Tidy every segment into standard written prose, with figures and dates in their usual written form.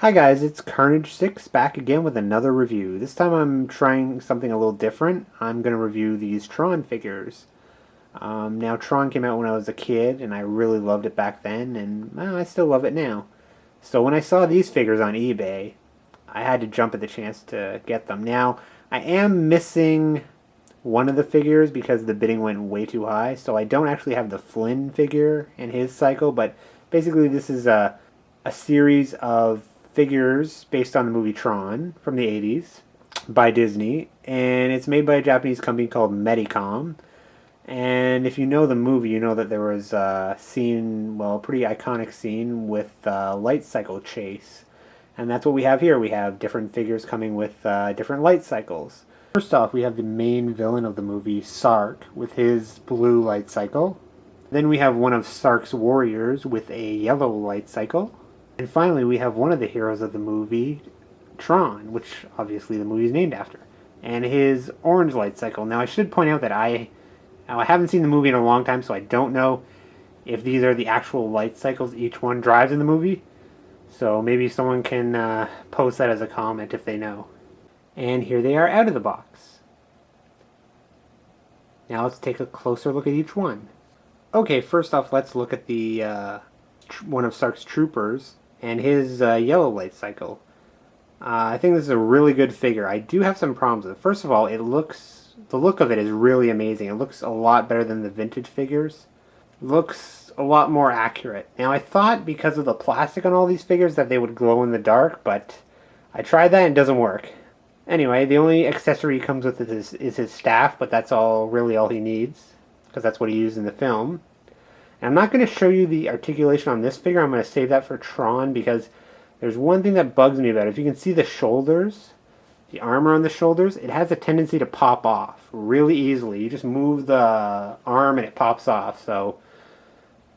Hi guys, it's Carnage6 back again with another review. This time I'm trying something a little different. I'm going to review these Tron figures. Now Tron came out when I was a kid and I really loved it back then, and well, I still love it now. So when I saw these figures on eBay, I had to jump at the chance to get them. Now, I am missing one of the figures because the bidding went way too high, so I don't actually have the Flynn figure in his cycle, but basically this is a series of figures based on the movie Tron from the 80s by Disney, and it's made by a Japanese company called Medicom. And if you know the movie, you know that there was a scene, well, a pretty iconic scene with light cycle chase. And that's what we have here. We have different figures coming with different light cycles. First off, we have the main villain of the movie, Sark, with his blue light cycle. Then we have one of Sark's warriors with a yellow light cycle. And finally, we have one of the heroes of the movie, Tron, which obviously the movie is named after, and his orange light cycle. Now, I should point out that I haven't seen the movie in a long time, so I don't know if these are the actual light cycles each one drives in the movie. So maybe someone can post that as a comment if they know. And here they are out of the box. Now let's take a closer look at each one. Okay, first off, let's look at the one of Sark's troopers and his yellow light cycle. I think this is a really good figure. I do have some problems with it. First of all, the look of it is really amazing. It looks a lot better than the vintage figures. It looks a lot more accurate. Now, I thought because of the plastic on all these figures that they would glow in the dark, but I tried that and it doesn't work. Anyway, the only accessory he comes with is his staff, but that's really all he needs, because that's what he used in the film. And I'm not going to show you the articulation on this figure. I'm going to save that for Tron, because there's one thing that bugs me about it. If you can see the shoulders, the armor on the shoulders, it has a tendency to pop off really easily. You just move the arm and it pops off. So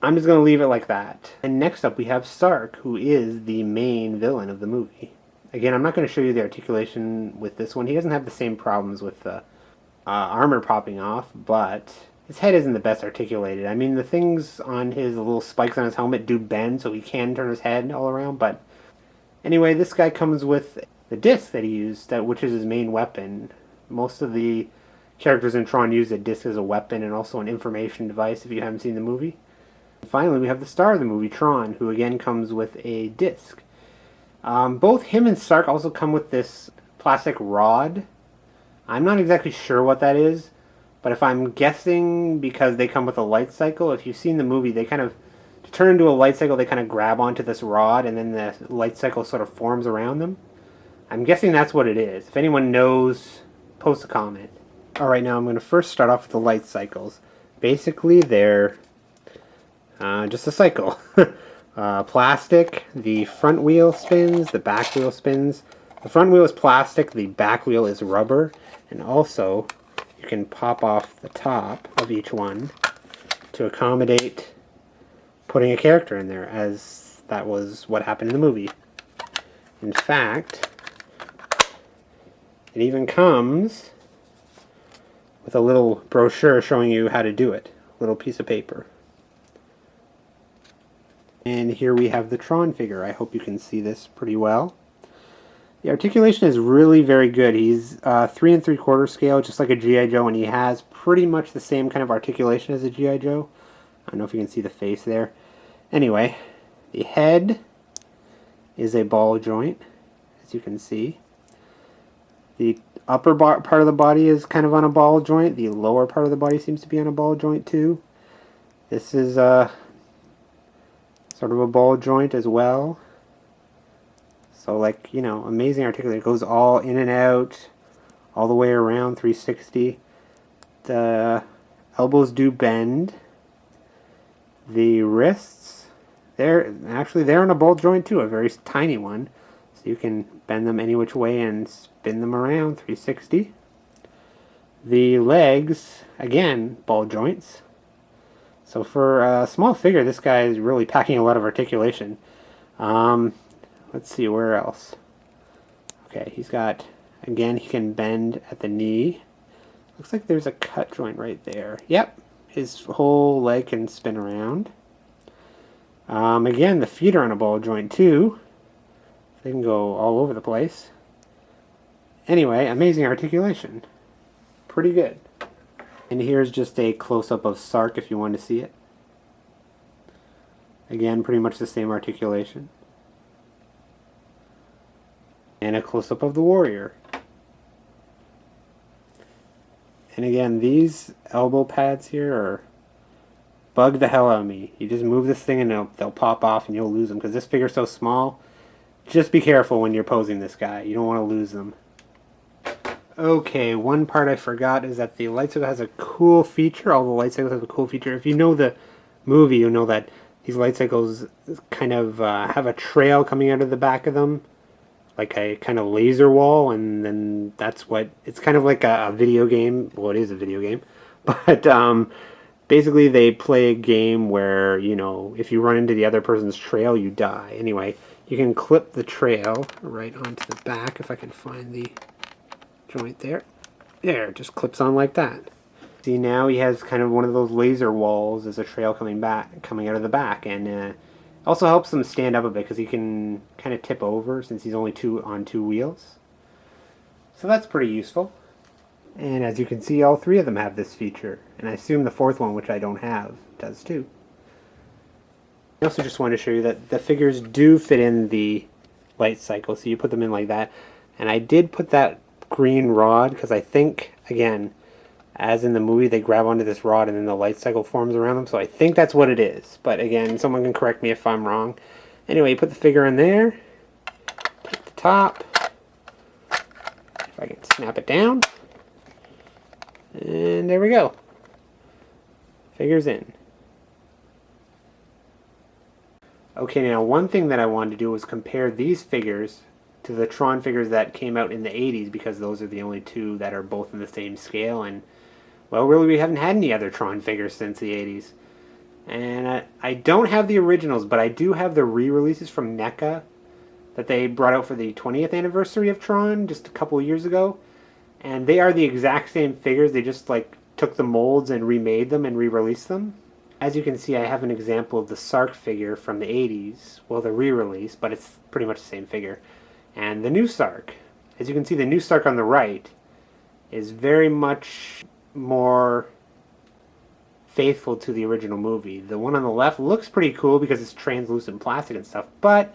I'm just going to leave it like that. And next up we have Sark, who is the main villain of the movie. Again, I'm not going to show you the articulation with this one. He doesn't have the same problems with the armor popping off, but his head isn't the best articulated. I mean, the things on his little spikes on his helmet do bend, so he can turn his head all around, but anyway, this guy comes with the disc that he used, which is his main weapon. Most of the characters in Tron use a disc as a weapon and also an information device if you haven't seen the movie. And finally, we have the star of the movie, Tron, who again comes with a disc. Both him and Sark also come with this plastic rod. I'm not exactly sure what that is, but if I'm guessing, because they come with a light cycle, if you've seen the movie, they kind of, to turn into a light cycle, they kind of grab onto this rod, and then the light cycle sort of forms around them. I'm guessing that's what it is. If anyone knows, post a comment. Alright, now I'm going to first start off with the light cycles. Basically, they're just a cycle. Plastic, the front wheel spins, the back wheel spins. The front wheel is plastic, the back wheel is rubber, and also you can pop off the top of each one to accommodate putting a character in there, as that was what happened in the movie. In fact, it even comes with a little brochure showing you how to do it. A little piece of paper. And here we have the Tron figure. I hope you can see this pretty well. The articulation is really very good. He's 3 3/4 scale, just like a G.I. Joe, and he has pretty much the same kind of articulation as a G.I. Joe. I don't know if you can see the face there. Anyway, the head is a ball joint, as you can see. The upper part of the body is kind of on a ball joint. The lower part of the body seems to be on a ball joint too. This is sort of a ball joint as well. So, like, you know, amazing articulation. It goes all in and out, all the way around 360. The elbows do bend. The wrists, they're on a ball joint too, a very tiny one. So you can bend them any which way and spin them around 360. The legs, again, ball joints. So for a small figure, this guy is really packing a lot of articulation. Let's see, where else? Okay, he's got, again, he can bend at the knee. Looks like there's a cut joint right there. Yep, his whole leg can spin around. Again, the feet are on a ball joint too. They can go all over the place. Anyway, amazing articulation. Pretty good. And here's just a close-up of Sark if you want to see it. Again, pretty much the same articulation. And a close-up of the warrior. And again, these elbow pads here bug the hell out of me. You just move this thing and they'll pop off and you'll lose them because this figure's so small. Just be careful when you're posing this guy. You don't want to lose them. Okay, one part I forgot is that the light cycle has a cool feature. All the light cycles have a cool feature. If you know the movie, you'll know that these light cycles kind of have a trail coming out of the back of them, like a kind of laser wall, and then that's what it's kind of like a video game. Well, it is a video game, but basically they play a game where, you know, if you run into the other person's trail, you die. Anyway, you can clip the trail right onto the back if I can find the joint there. There, it just clips on like that. See, now he has kind of one of those laser walls as a trail coming out of the back, and also helps him stand up a bit because he can kind of tip over since he's only on two wheels. So that's pretty useful. And as you can see, all three of them have this feature, and I assume the fourth one, which I don't have, does too. I also just wanted to show you that the figures do fit in the light cycle, so you put them in like that. And I did put that green rod because I think, again, as in the movie, they grab onto this rod and then the light cycle forms around them, so I think that's what it is. But again, someone can correct me if I'm wrong. Anyway, you put the figure in there, put it at the top, if I can snap it down, and there we go. Figure's in. Okay, now one thing that I wanted to do was compare these figures to the Tron figures that came out in the 80s, because those are the only two that are both in the same scale, and well, really we haven't had any other Tron figures since the 80s. And I don't have the originals, but I do have the re-releases from NECA that they brought out for the 20th anniversary of Tron just a couple of years ago. And they are the exact same figures, they just like took the molds and remade them and re-released them. As you can see, I have an example of the Sark figure from the 80s, well, the re-release, but it's pretty much the same figure. And the new Sark. As you can see, the new Sark on the right is very much more faithful to the original movie. The one on the left looks pretty cool because it's translucent plastic and stuff, but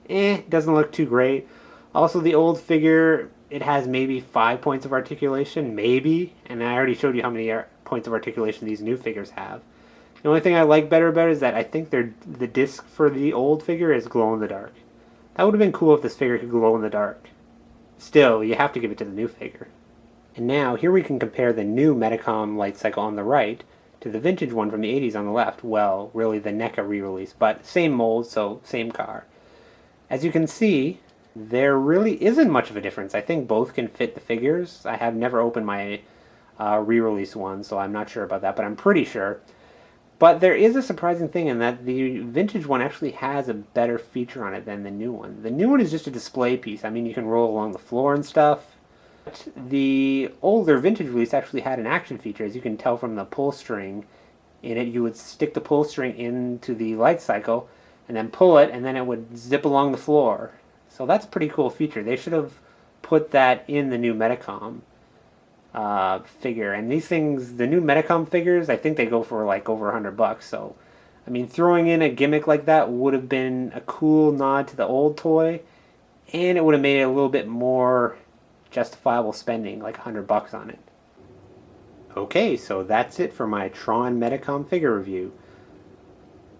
doesn't look too great. Also, the old figure, it has maybe 5 points of articulation, maybe, and I already showed you how many points of articulation these new figures have. The only thing I like better about it is that I think the disc for the old figure is glow in the dark. That would have been cool if this figure could glow in the dark. Still, you have to give it to the new figure. And now, here we can compare the new Medicom light cycle on the right to the vintage one from the 80s on the left. Well, really the NECA re-release, but same mold, so same car. As you can see, there really isn't much of a difference. I think both can fit the figures. I have never opened my re-release one, so I'm not sure about that, but I'm pretty sure. But there is a surprising thing in that the vintage one actually has a better feature on it than the new one. The new one is just a display piece. I mean, you can roll along the floor and stuff. But the older vintage release actually had an action feature. As you can tell from the pull string in it, you would stick the pull string into the light cycle and then pull it, and then it would zip along the floor. So that's a pretty cool feature. They should have put that in the new Medicom figure. And these things, the new Medicom figures, I think they go for like over $100. So, I mean, throwing in a gimmick like that would have been a cool nod to the old toy, and it would have made it a little bit more justifiable spending, like $100 on it. Okay, so that's it for my Tron Medicom figure review.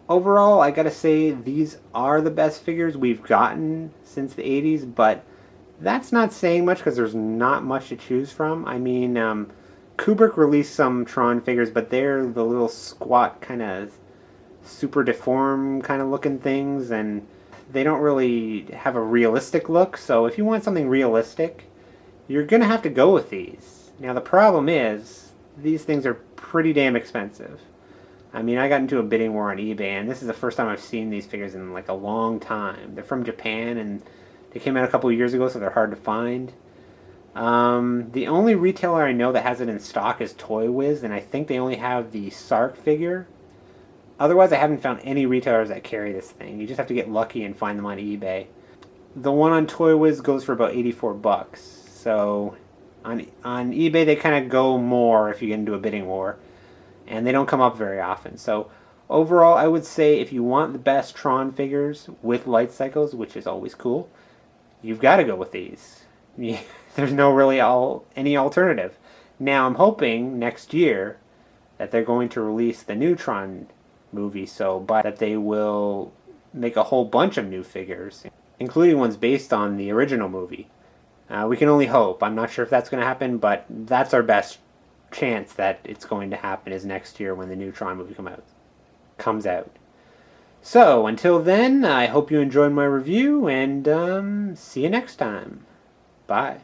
Overall, I gotta say, these are the best figures we've gotten since the 80s, but that's not saying much because there's not much to choose from. I mean, Kubrick released some Tron figures, but they're the little squat kind of super deformed kind of looking things, and they don't really have a realistic look. So if you want something realistic, you're going to have to go with these. Now the problem is, these things are pretty damn expensive. I mean, I got into a bidding war on eBay, and this is the first time I've seen these figures in like a long time. They're from Japan, and they came out a couple of years ago, so they're hard to find. The only retailer I know that has it in stock is Toy Wiz, and I think they only have the Sark figure. Otherwise, I haven't found any retailers that carry this thing. You just have to get lucky and find them on eBay. The one on Toy Wiz goes for about 84 bucks. So on eBay they kind of go more if you get into a bidding war, and they don't come up very often. So overall, I would say if you want the best Tron figures with light cycles, which is always cool, you've got to go with these. There's no really any alternative. Now I'm hoping next year that they're going to release the new Tron movie, so but that they will make a whole bunch of new figures, including ones based on the original movie. We can only hope. I'm not sure if that's going to happen, but that's our best chance that it's going to happen is next year when the new Tron movie comes out. So until then, I hope you enjoyed my review, and see you next time. Bye.